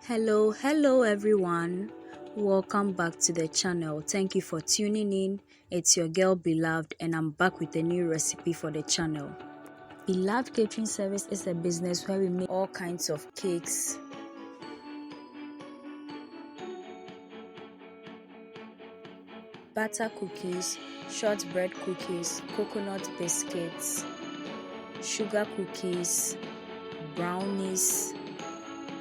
Hello everyone. Welcome back to the channel. Thank you for tuning in. It's your girl Beloved and I'm back with a new recipe for the channel. Beloved Catering Service is a business where we make all kinds of cakes, butter cookies, shortbread cookies, coconut biscuits, sugar cookies, brownies,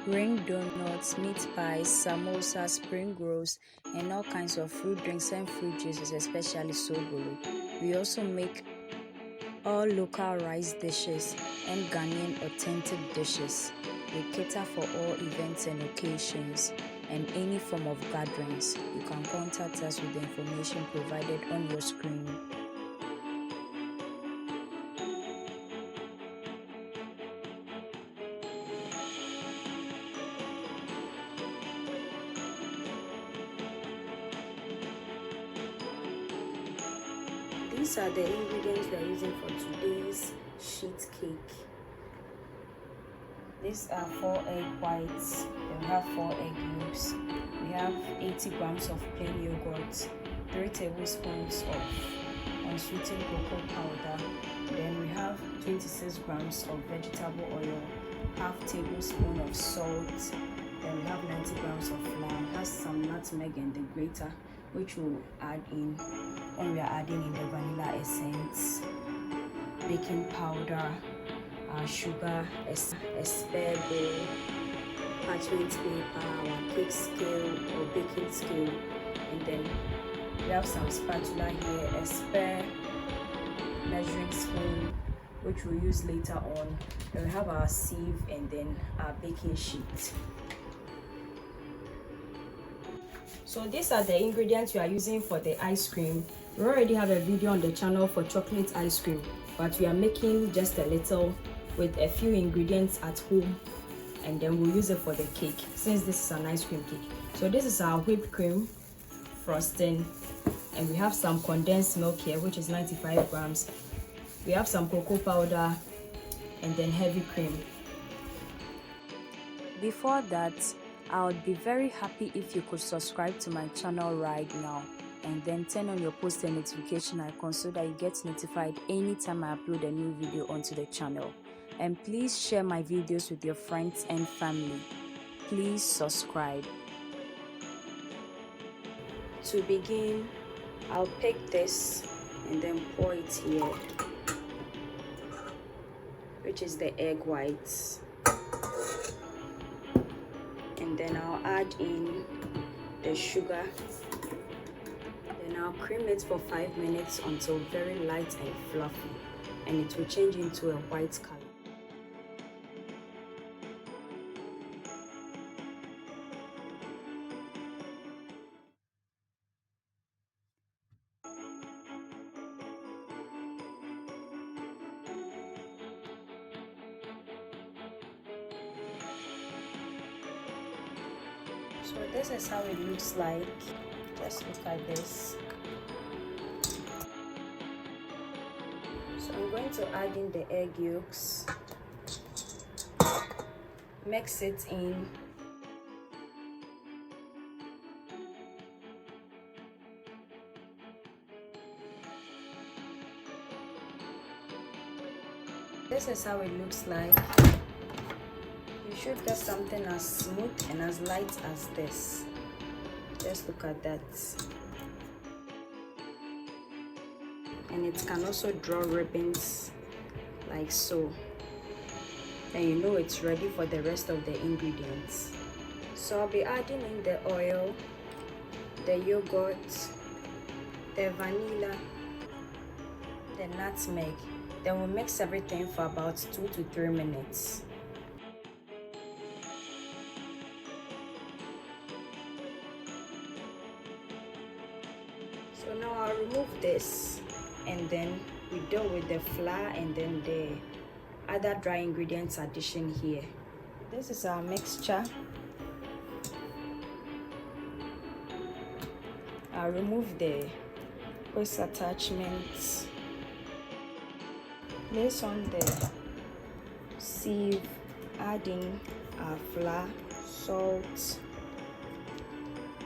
ring donuts, meat pies, samosa, spring rolls, and all kinds of fruit drinks and fruit juices, especially sobolo. We also make all local rice dishes and Ghanaian authentic dishes. We cater for all events and occasions and any form of gatherings. You can contact us with the information provided on your screen. These are the ingredients we are using for today's sheet cake. These are 4 egg whites, then we have 4 egg yolks, we have 80 grams of plain yogurt, 3 tablespoons of unsweetened cocoa powder, then we have 26 grams of vegetable oil, half tablespoon of salt, then we have 90 grams of flour, it has some nutmeg and the grater, which we'll add in when we are adding in the vanilla essence, baking powder, sugar, a spare bowl, parchment paper, our cake scale or baking scale, and then we have some spatula here, a spare measuring spoon which we'll use later on. Then we have our sieve and then our baking sheet. So these are the ingredients we are using for the ice cream. We already have a video on the channel for chocolate ice cream, but we are making just a little with a few ingredients at home, and then we'll use it for the cake since this is an ice cream cake. So this is our whipped cream frosting, and we have some condensed milk here, which is 95 grams. We have some cocoa powder and then heavy cream. Before that, I would be very happy if you could subscribe to my channel right now and then turn on your post and notification icon so that you get notified anytime I upload a new video onto the channel. And please share my videos with your friends and family. Please subscribe. To begin, I'll pick this and then pour it here, which is the egg whites. And then I'll add in the sugar. Then I'll cream it for 5 minutes until very light and fluffy, and it will change into a white color. So this is how it looks like. Just look at this. So I'm going to add in the egg yolks, mix it in, this is how it looks like. You should get something as smooth and as light as this. Just look at that. And it can also draw ribbons like so. Then you know it's ready for the rest of the ingredients. So I'll be adding in the oil, the yogurt, the vanilla, the nutmeg. Then we'll mix everything for about 2 to 3 minutes. So now I'll remove this and then we deal with the flour and then the other dry ingredients addition here. This is our mixture. I'll remove the waste attachments, place on the sieve, adding our flour, salt,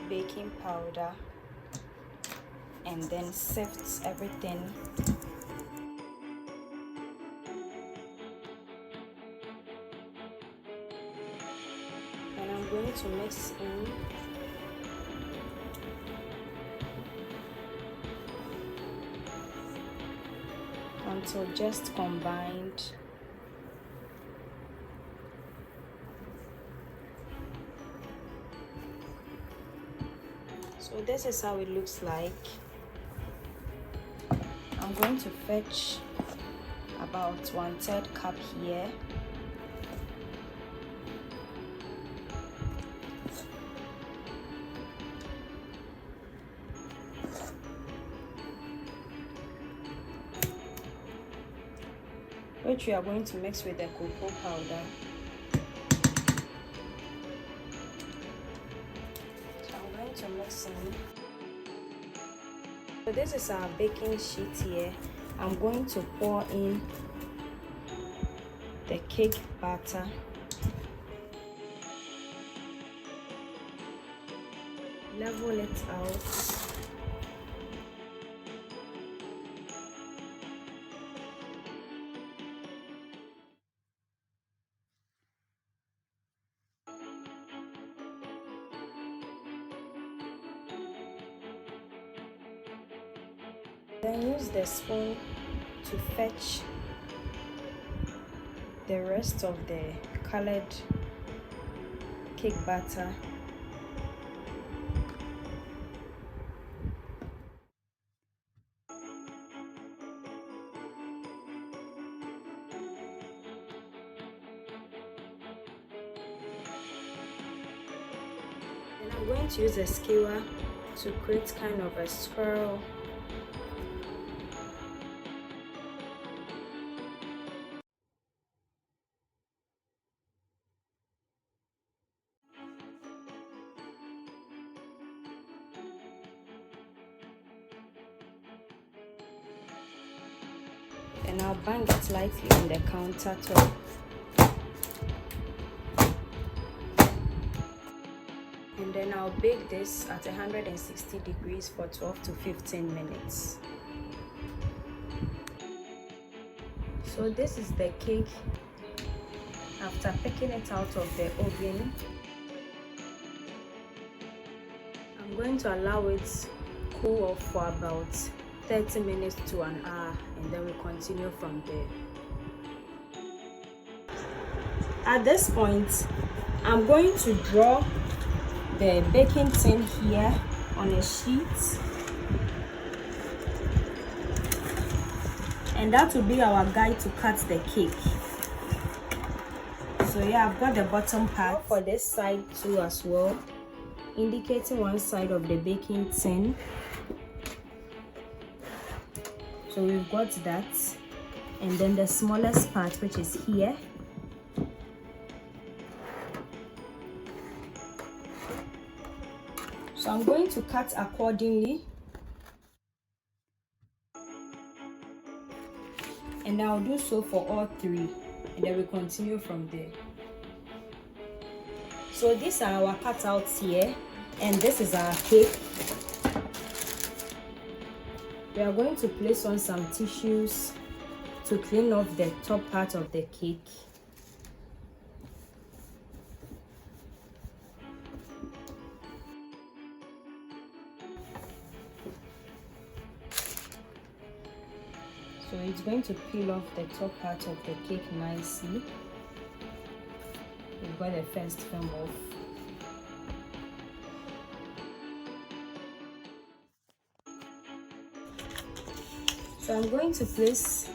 baking powder, and then sift everything. And I'm going to mix in until just combined. So this is how it looks like. I'm going to fetch about 1/3 cup here. Which we are going to mix with the cocoa powder. So I'm going to mix in. So this is our baking sheet here. I'm going to pour in the cake batter. Level it out. Then use the spoon to fetch the rest of the colored cake batter. And I'm going to use a skewer to create kind of a swirl. And I'll bang it lightly on the countertop. And then I'll bake this at 160 degrees for 12 to 15 minutes. So this is the cake after picking it out of the oven. I'm going to allow it cool off for about 30 minutes to an hour, and then we continue from there. At this point, I'm going to draw the baking tin here on a sheet, and that will be our guide to cut the cake. So yeah, I've got the bottom part for this side too as well, indicating one side of the baking tin. So we've got that, and then the smallest part, which is here. So I'm going to cut accordingly, and I'll do so for all three, and then we continue from there. So these are our cutouts here, and this is our cake. We are going to place on some tissues to clean off the top part of the cake. So it's going to peel off the top part of the cake nicely. We've got the first film off. So I'm going to place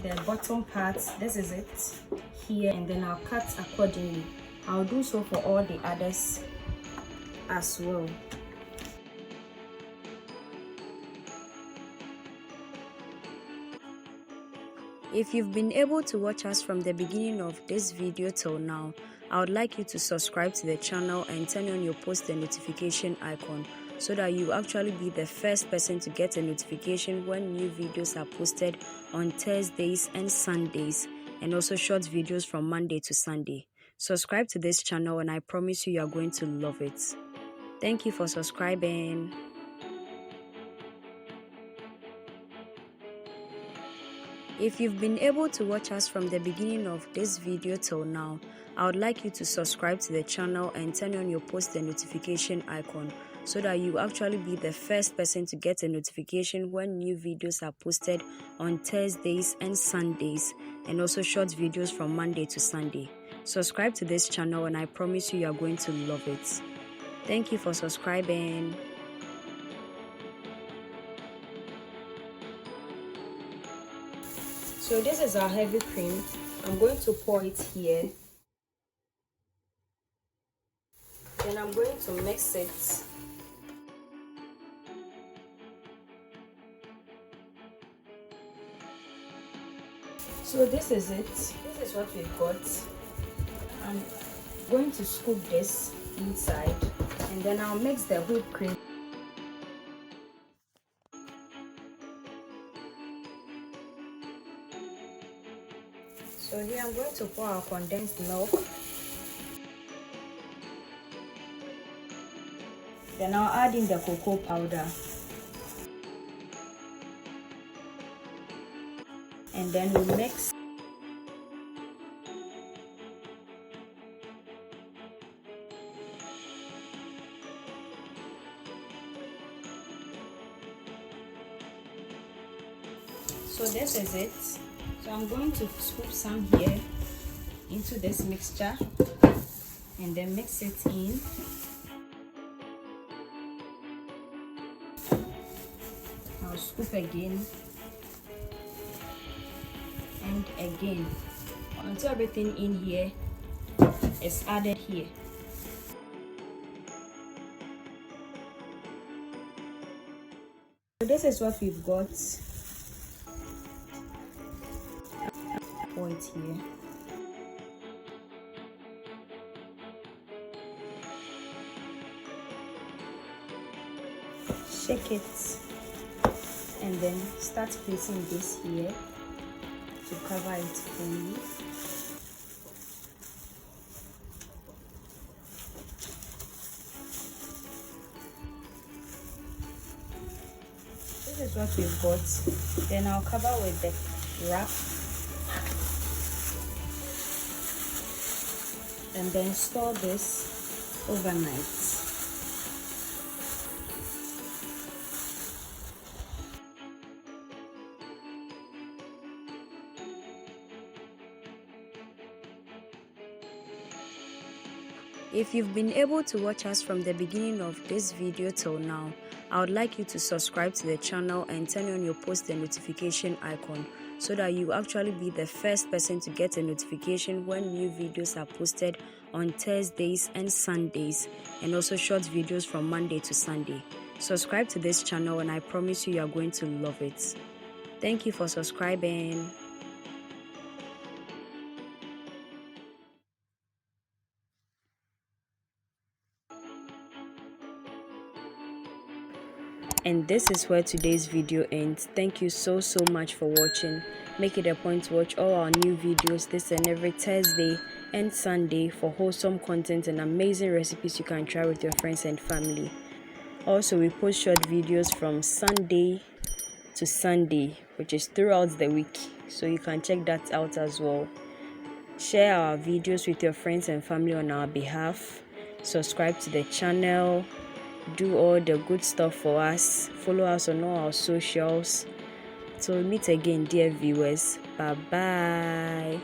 the bottom part, this is it, here, and then I'll cut accordingly. I'll do so for all the others as well. If you've been able to watch us from the beginning of this video till now, I would like you to subscribe to the channel and turn on your post the notification icon, so that you actually be the first person to get a notification when new videos are posted on Thursdays and Sundays, and also short videos from Monday to Sunday. Subscribe to this channel and I promise you are going to love it. Thank you for subscribing. If you've been able to watch us from the beginning of this video till now, I would like you to subscribe to the channel and turn on your post and notification icon so that you actually be the first person to get a notification when new videos are posted on Thursdays and Sundays, and also short videos from Monday to Sunday. Subscribe to this channel and I promise you are going to love it. Thank you for subscribing. So this is our heavy cream. I'm going to pour it here. Then I'm going to mix it. So this is it. This is what we've got. I'm going to scoop this inside and then I'll mix the whipped cream. So here I'm going to pour our condensed milk. Then I'll add in the cocoa powder. And then we'll mix. So this is it. So I'm going to scoop some here into this mixture and then mix it in. I'll scoop again and again until everything in here is added here. So this is what we've got. Pour it here. Shake it and then start placing this here to cover it fully. This is what we've got. Then I'll cover with the wrap and then store this overnight. If you've been able to watch us from the beginning of this video till now, I would like you to subscribe to the channel and turn on your post and notification icon so that you actually be the first person to get a notification when new videos are posted on Thursdays and Sundays, and also short videos from Monday to Sunday. Subscribe to this channel and I promise you are going to love it. Thank you for subscribing. And this is where today's video ends. Thank you so much for watching. Make it a point to watch all our new videos this and every Thursday and Sunday for wholesome content and amazing recipes you can try with your friends and family. Also, we post short videos from Sunday to Sunday, which is throughout the week, so you can check that out as well. Share our videos with your friends and family on our behalf. Subscribe to the channel. Do all the good stuff for us. Follow us on all our socials. So meet again, dear viewers. Bye bye.